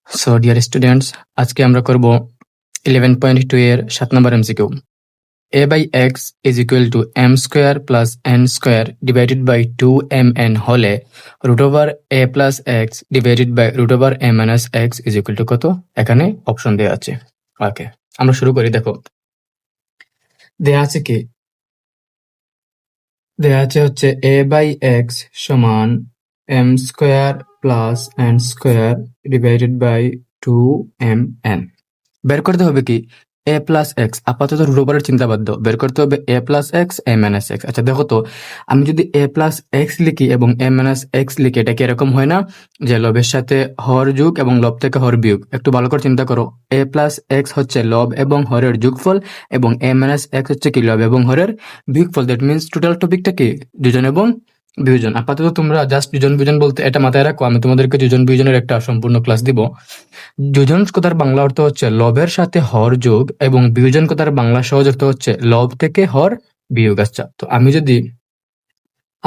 So dear students, আজকে আমরা করব 11.2 এর 7 নম্বর MCQ. a by x is equal to m square plus n square divided by 2mn হলে root over a plus x divided by root over a minus x is equal to কত? এখানে option দেওয়া আছে। ওকে, আমরা শুরু করি। দেখো দেয়া আছে কি, দেয়া আছে হচ্ছে a by x সমান m square plus n square divided by 2mn। বের করতে হবে কি a প্লাস এক্স, আপাতত রুট ওভারের চিন্তা বাদ দাও, বের করতে হবে a plus x a minus x. আচ্ছা দেখো তো, আমি যদি a প্লাস এক্স লিখি এবং a মাইনাস এক্স লিখি, এটা কি এরকম হয় না যে লবের সাথে হর যোগ এবং লব থেকে হর বিয়োগ? একটু ভালো করে চিন্তা করো, a প্লাস এক্স হচ্ছে লব এবং হরের যোগফল এবং a মাইনাস এক্স হচ্ছে কি লব এবং হরের বিয়োগফল। দ্যাট মিনস টোটাল টপিকটা কি যোজন এবং বিয়োজন। আপাতত তোমরা জাস্ট যোজন বিয়োজন বলতে এটা মাথায় রাখো, আমি তোমাদেরকে যোজন বিয়োজনের একটা সম্পূর্ণ ক্লাস দিব। যোজন কথার বাংলা অর্থ হচ্ছে লবের সাথে হর যোগ এবং বিয়োজন কথার বাংলা সহজ অর্থ হচ্ছে লব থেকে হর বিয়োগ। আচ্ছা, তো আমি যদি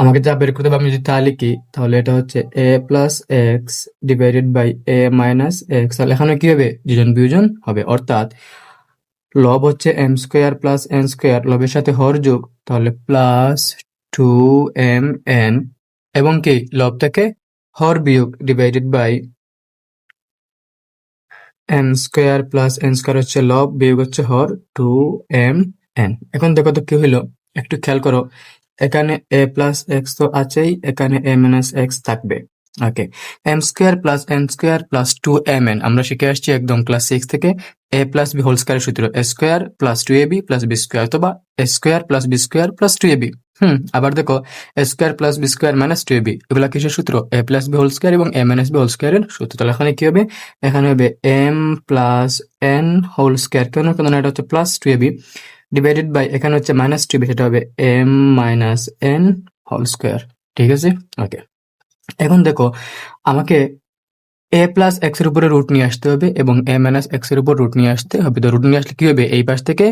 আমাকে যা বের করতে হবে, আমি যদি তা লিখি, তাহলে এটা হচ্ছে a plus X divided by a minus X. তাহলে এখানে কি হবে? যোজন বিয়োজন হবে, অর্থাৎ লব হচ্ছে m square plus N square, লবের সাথে হর যোগ, তাহলে প্লাস 2mn এবং কি লব থেকে হর বিয়োগ divided by M square plus N square হচ্ছে লব, বিয়োগ হচ্ছে হর, 2mn। এখন দেখো তো কি হইলো, একটু খেয়াল করো, এখানে a প্লাস এক্স তো আছেই, এখানে a মাইনাস এক্স থাকবে। Okay, m square plus N square plus 2mn আমরা শিখে আসছি একদম ক্লাস 6 থেকে। a plus b whole square সূত্র a square plus 2ab plus b square, অথবা a square plus b square plus 2ab। আবার দেখো a square plus b square minus 2ab, এগুলা কিসের সূত্র? a plus b whole square এবং a minus b whole স্কোয়ারের সূত্র। তাহলে এখানে কি হবে? এখানে হবে m plus n whole square, কেন কেন এটা হচ্ছে প্লাস 2ab ডিভাইডেড বাই এখানে হচ্ছে মাইনাস 2ab, সেটা হবে m minus n whole square. ঠিক আছে, ওকে। এখন দেখো, আমাকে a প্লাস এক্স এর উপরে রুট নিয়ে আসতে হবে এবং a মাইনাস এক্স এর উপর রুট নিয়ে আসতে হবে। তো রুট নিয়ে আসলে কি হবে? এই পাশ থেকে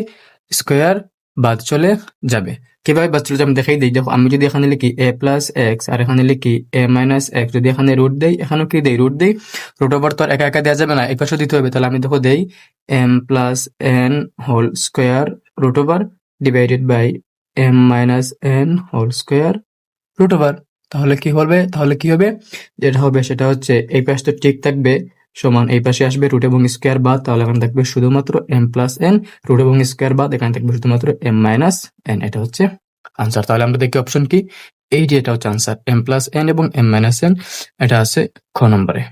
স্কোয়ার বাদ চলে যাবে। কিভাবে বাদ চলে যাবে আমি দেখাই দিই। দেখো, আমি যদি এখানে লিখি a প্লাস এক্স আর এখানে লিখি a মাইনাস এক্স, যদি এখানে রুট দেই, এখানেও কি দেই? রুট দেই। রুট ওভার তো আর একা একা দেওয়া যাবে না, এই পাশে দিতে হবে। তাহলে আমি দেখো দেই m plus n whole square root over divided by m minus n whole square root over. তাহলে কি হবে? যেটা হবে সেটা হচ্ছে এই পাশ তো ঠিক থাকবে, সমান এই পাশে আসবে রুট এবং স্কোয়ার বাদ, তাহলে এখানে থাকবে শুধুমাত্র m প্লাস n, রুট এবং স্কোয়ার বাদ, এখানে থাকবে শুধুমাত্র m মাইনাস n। এটা হচ্ছে আনসার। তাহলে আমরা দেখি অপশন কি, এই যে এটা হচ্ছে আনসার, m প্লাস n এবং m মাইনাস n। এটা আছে খ নম্বরে।